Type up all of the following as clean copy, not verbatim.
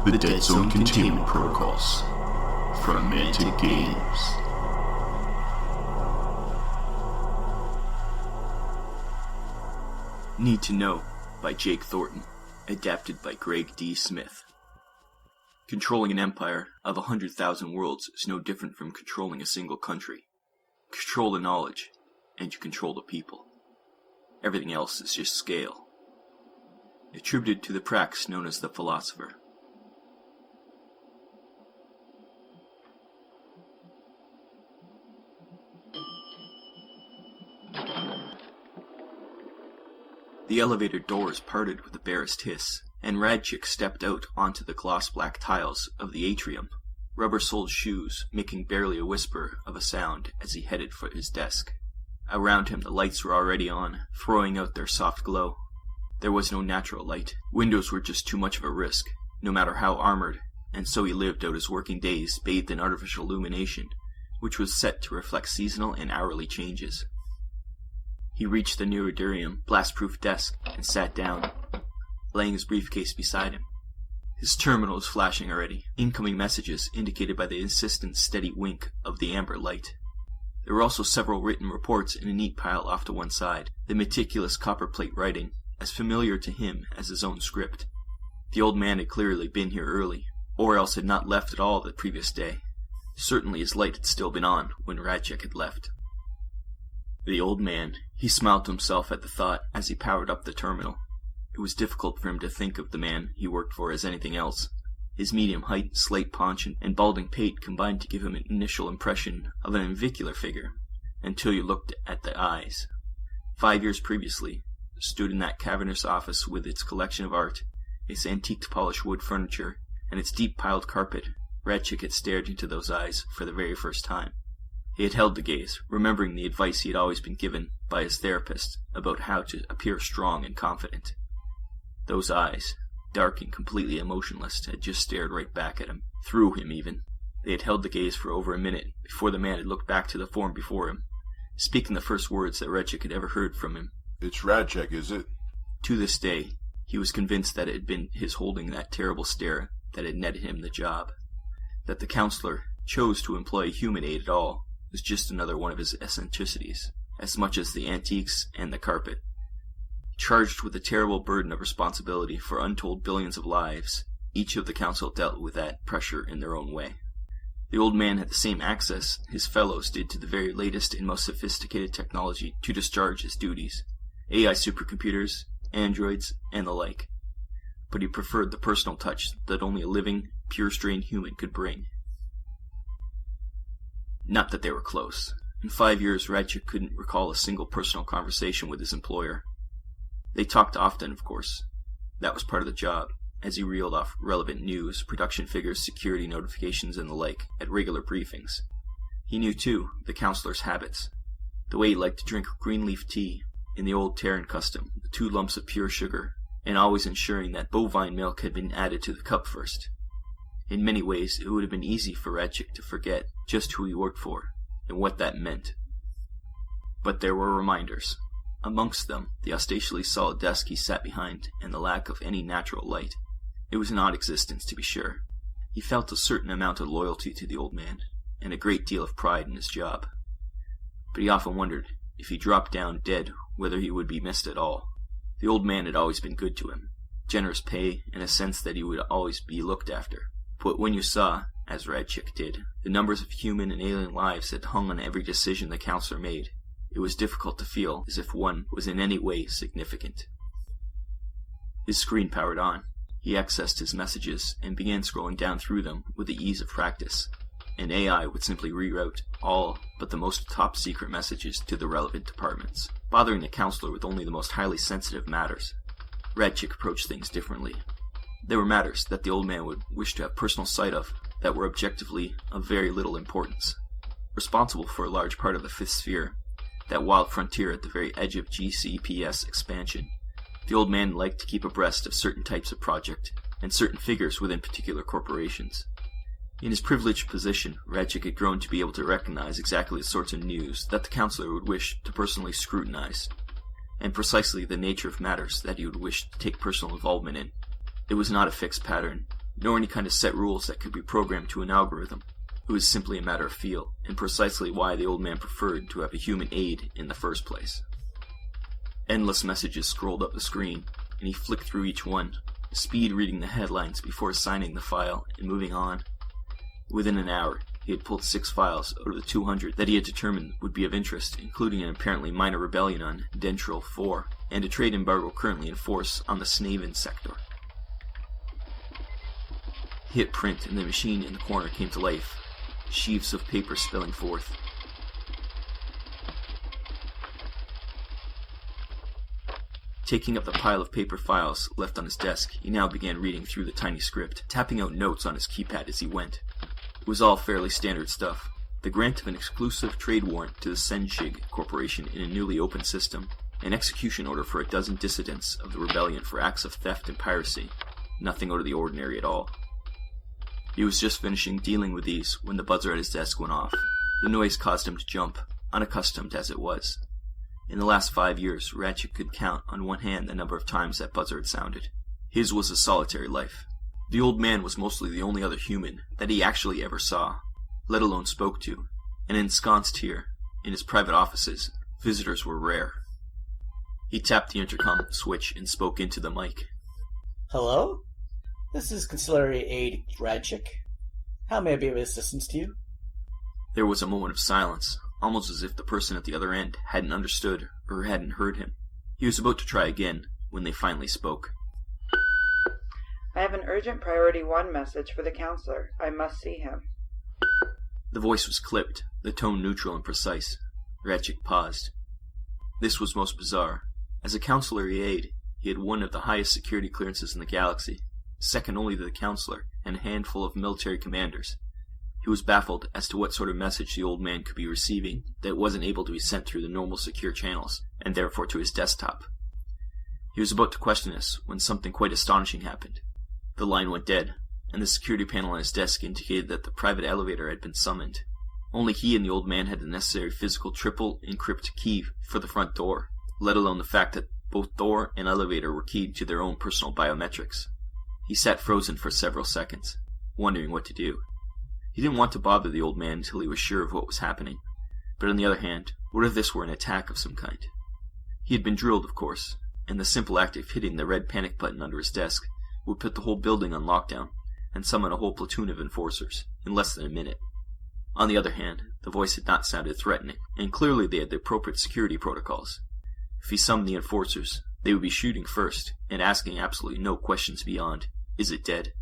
The Deadzone Containment Protocols from Mantic Games. Need to Know by Jake Thornton, adapted by Greg D. Smith. Controlling an empire of 100,000 worlds is no different from controlling a single country. Control the knowledge, and you control the people. Everything else is just scale. Attributed to the prax known as the philosopher. The elevator doors parted with the barest hiss, and Radchik stepped out onto the gloss-black tiles of the atrium, rubber-soled shoes making barely a whisper of a sound as he headed for his desk. Around him the lights were already on, throwing out their soft glow. There was no natural light. Windows were just too much of a risk, no matter how armored, and so he lived out his working days bathed in artificial illumination, which was set to reflect seasonal and hourly changes. He reached the Neurodium blast-proof desk and sat down, laying his briefcase beside him. His terminal was flashing already, incoming messages indicated by the insistent steady wink of the amber light. There were also several written reports in a neat pile off to one side, the meticulous copperplate writing, as familiar to him as his own script. The old man had clearly been here early, or else had not left at all the previous day. Certainly his light had still been on when Radchik had left. The old man, he smiled to himself at the thought as he powered up the terminal. It was difficult for him to think of the man he worked for as anything else. His medium height, slate paunch, and balding pate combined to give him an initial impression of an avicular figure, until you looked at the eyes. 5 years previously, stood in that cavernous office with its collection of art, its antiqued polished wood furniture, and its deep piled carpet, Radchik had stared into those eyes for the very first time. He had held the gaze, remembering the advice he had always been given by his therapist about how to appear strong and confident. Those eyes, dark and completely emotionless, had just stared right back at him, through him even. They had held the gaze for over a minute before the man had looked back to the form before him, speaking the first words that Radchik had ever heard from him. It's Radchik, is it? To this day, he was convinced that it had been his holding that terrible stare that had netted him the job. That the counselor chose to employ human aid at all was just another one of his eccentricities, as much as the antiques and the carpet. Charged with the terrible burden of responsibility for untold billions of lives, each of the council dealt with that pressure in their own way. The old man had the same access his fellows did to the very latest and most sophisticated technology to discharge his duties, AI supercomputers, androids, and the like. But he preferred the personal touch that only a living, pure-strained human could bring. Not that they were close. In 5 years, Radchik couldn't recall a single personal conversation with his employer. They talked often, of course. That was part of the job, as he reeled off relevant news, production figures, security notifications, and the like, at regular briefings. He knew, too, the counselor's habits. The way he liked to drink green leaf tea, in the old Terran custom, with 2 lumps of pure sugar, and always ensuring that bovine milk had been added to the cup first. In many ways, it would have been easy for Radchik to forget just who he worked for, and what that meant. But there were reminders. Amongst them, the auspiciously solid desk he sat behind, and the lack of any natural light. It was an odd existence, to be sure. He felt a certain amount of loyalty to the old man, and a great deal of pride in his job. But he often wondered, if he dropped down dead, whether he would be missed at all. The old man had always been good to him, generous pay, and a sense that he would always be looked after. But when you saw, as Radchik did, the numbers of human and alien lives that hung on every decision the counselor made, it was difficult to feel as if one was in any way significant. His screen powered on. He accessed his messages and began scrolling down through them with the ease of practice. An AI would simply reroute all but the most top-secret messages to the relevant departments, bothering the counselor with only the most highly sensitive matters. Radchik approached things differently. There were matters that the old man would wish to have personal sight of that were objectively of very little importance. Responsible for a large part of the Fifth Sphere, that wild frontier at the very edge of GCPS expansion, the old man liked to keep abreast of certain types of project and certain figures within particular corporations. In his privileged position, Radchik had grown to be able to recognize exactly the sorts of news that the counselor would wish to personally scrutinize, and precisely the nature of matters that he would wish to take personal involvement in. It was not a fixed pattern, nor any kind of set rules that could be programmed to an algorithm. It was simply a matter of feel, and precisely why the old man preferred to have a human aid in the first place. Endless messages scrolled up the screen, and he flicked through each one, speed reading the headlines before assigning the file and moving on. Within an hour, he had pulled 6 files out of the 200 that he had determined would be of interest, including an apparently minor rebellion on Dentral 4, and a trade embargo currently in force on the Snaven sector. He hit print, and the machine in the corner came to life, sheaves of paper spilling forth. Taking up the pile of paper files left on his desk, he now began reading through the tiny script, tapping out notes on his keypad as he went. It was all fairly standard stuff. The grant of an exclusive trade warrant to the Senshig Corporation in a newly opened system, an execution order for a dozen dissidents of the rebellion for acts of theft and piracy. Nothing out of the ordinary at all. He was just finishing dealing with these when the buzzer at his desk went off. The noise caused him to jump, unaccustomed as it was. In the last 5 years, Ratchet could count on one hand the number of times that buzzer had sounded. His was a solitary life. The old man was mostly the only other human that he actually ever saw, let alone spoke to, and ensconced here, in his private offices, visitors were rare. He tapped the intercom switch and spoke into the mic. Hello? This is Consigliere Aide Radchik. How may I be of assistance to you? There was a moment of silence, almost as if the person at the other end hadn't understood or hadn't heard him. He was about to try again when they finally spoke. I have an urgent priority 1 message for the counselor. I must see him. The voice was clipped, the tone neutral and precise. Ratchik paused. This was most bizarre. As a counselor aide, he had one of the highest security clearances in the galaxy, second only to the counselor and a handful of military commanders. He was baffled as to what sort of message the old man could be receiving that wasn't able to be sent through the normal secure channels, and therefore to his desktop. He was about to question this when something quite astonishing happened. The line went dead, and the security panel on his desk indicated that the private elevator had been summoned. Only he and the old man had the necessary physical triple encrypt key for the front door, let alone the fact that both door and elevator were keyed to their own personal biometrics. He sat frozen for several seconds, wondering what to do. He didn't want to bother the old man until he was sure of what was happening. But on the other hand, what if this were an attack of some kind? He had been drilled, of course, and the simple act of hitting the red panic button under his desk would put the whole building on lockdown and summon a whole platoon of enforcers in less than a minute. On the other hand, the voice had not sounded threatening, and clearly they had the appropriate security protocols. If he summoned the enforcers, they would be shooting first and asking absolutely no questions beyond, "Is it dead?"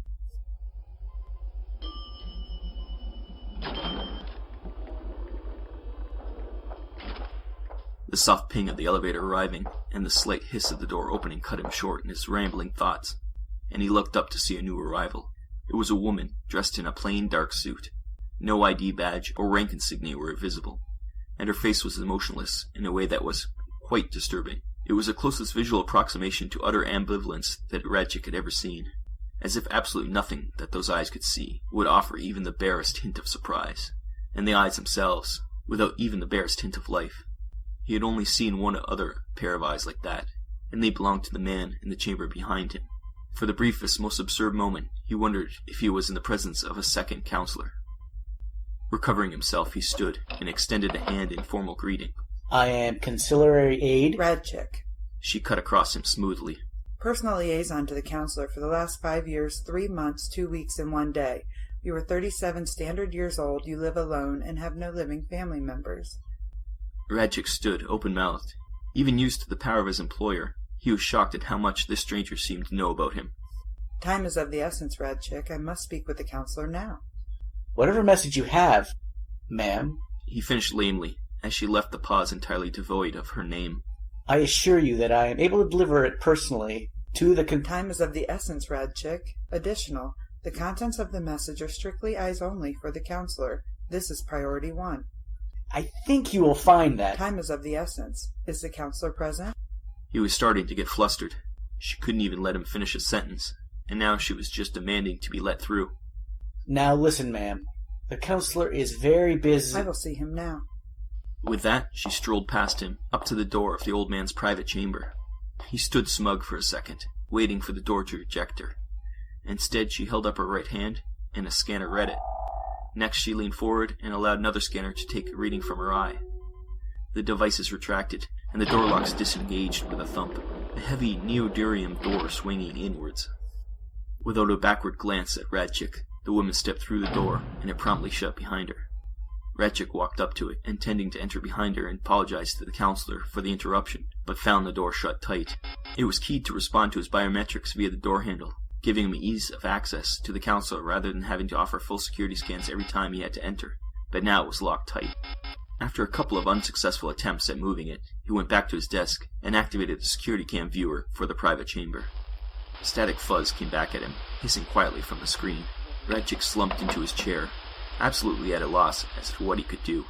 The soft ping of the elevator arriving and the slight hiss of the door opening cut him short in his rambling thoughts, and he looked up to see a new arrival. It was a woman dressed in a plain dark suit. No ID badge or rank insignia were visible, and her face was emotionless in a way that was quite disturbing. It was the closest visual approximation to utter ambivalence that Radchik had ever seen, as if absolutely nothing that those eyes could see would offer even the barest hint of surprise, and the eyes themselves, without even the barest hint of life. He had only seen one other pair of eyes like that, and they belonged to the man in the chamber behind him. For the briefest, most absurd moment, he wondered if he was in the presence of a second counselor. Recovering himself, he stood and extended a hand in formal greeting. I am Consigliere Aide Radchik. She cut across him smoothly. Personal liaison to the counselor for the last 5 years, 3 months, 2 weeks, and 1 day. You are 37 standard years old, you live alone, and have no living family members. Radchik stood, open-mouthed. Even used to the power of his employer, he was shocked at how much this stranger seemed to know about him. Time is of the essence, Radchik. I must speak with the counselor now. Whatever message you have, ma'am, he finished lamely, as she left the pause entirely devoid of her name. I assure you that I am able to deliver it personally to the Time is of the essence, Radchik. Additional, the contents of the message are strictly eyes only for the counselor. This is priority 1. I think you will find that. Time is of the essence. Is the counselor present? He was starting to get flustered. She couldn't even let him finish a sentence, and now she was just demanding to be let through. Now listen, ma'am. The counselor is very busy. I will see him now. With that, she strolled past him, up to the door of the old man's private chamber. He stood smug for a second, waiting for the door to reject her. Instead, she held up her right hand, and a scanner read it. Next, she leaned forward and allowed another scanner to take a reading from her eye. The devices retracted, and the door locks disengaged with a thump, a heavy neodymium door swinging inwards. Without a backward glance at Radchik, the woman stepped through the door, and it promptly shut behind her. Radchik walked up to it, intending to enter behind her and apologize to the counselor for the interruption, but found the door shut tight. It was keyed to respond to his biometrics via the door handle, giving him ease of access to the counselor rather than having to offer full security scans every time he had to enter, but now it was locked tight. After a couple of unsuccessful attempts at moving it, he went back to his desk and activated the security cam viewer for the private chamber. A static fuzz came back at him, hissing quietly from the screen. Radchik slumped into his chair, absolutely at a loss as to what he could do.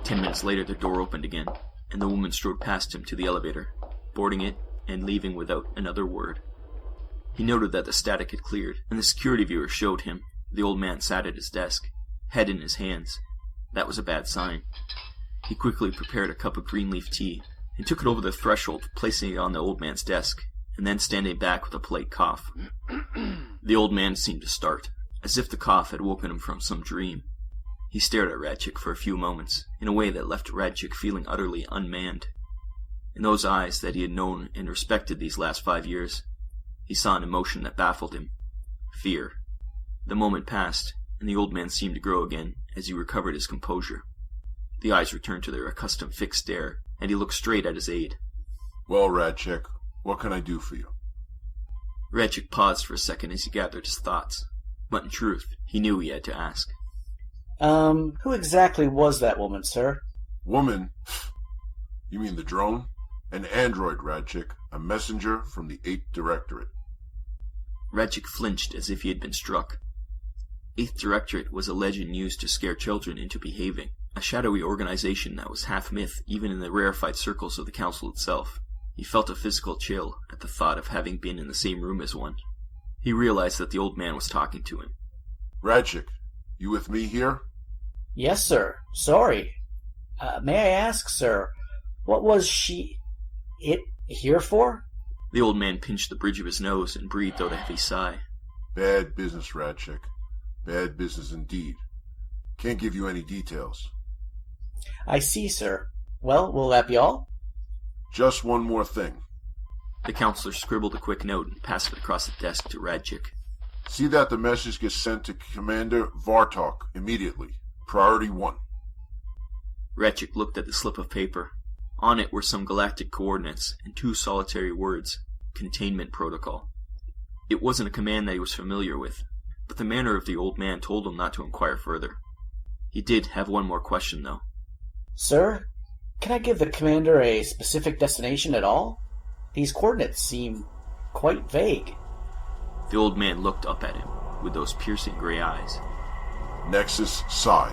10 minutes later, the door opened again, and the woman strode past him to the elevator, boarding it and leaving without another word. He noted that the static had cleared, and the security viewer showed him the old man sat at his desk, head in his hands. That was a bad sign. He quickly prepared a cup of green leaf tea and took it over the threshold, placing it on the old man's desk, and then standing back with a polite cough. The old man seemed to start, as if the cough had woken him from some dream. He stared at Radchik for a few moments, in a way that left Radchik feeling utterly unmanned. In those eyes that he had known and respected these last 5 years, he saw an emotion that baffled him. Fear. The moment passed, and the old man seemed to grow again as he recovered his composure. The eyes returned to their accustomed fixed stare, and he looked straight at his aide. Well, Radchik, what can I do for you? Radchik paused for a second as he gathered his thoughts, but in truth, he knew he had to ask. Who exactly was that woman, sir? Woman? You mean the drone? An android, Radchik, a messenger from the 8th Directorate. Radchik flinched as if he had been struck. 8th Directorate was a legend used to scare children into behaving, a shadowy organization that was half myth even in the rarefied circles of the council itself. He felt a physical chill at the thought of having been in the same room as one. He realized that the old man was talking to him. Radchik, you with me here? Yes, sir. Sorry. May I ask, sir, what was it here for? The old man pinched the bridge of his nose and breathed out a heavy sigh. Bad business, Radchik. Bad business indeed. Can't give you any details. I see, sir. Well, will that be all? Just one more thing. The counselor scribbled a quick note and passed it across the desk to Radchik. See that the message gets sent to Commander Vartok immediately. Priority 1. Radchik looked at the slip of paper. On it were some galactic coordinates and 2 solitary words, Containment Protocol. It wasn't a command that he was familiar with, but the manner of the old man told him not to inquire further. He did have one more question, though. Sir, can I give the commander a specific destination at all? These coordinates seem quite vague. The old man looked up at him with those piercing gray eyes. Nexus Psi.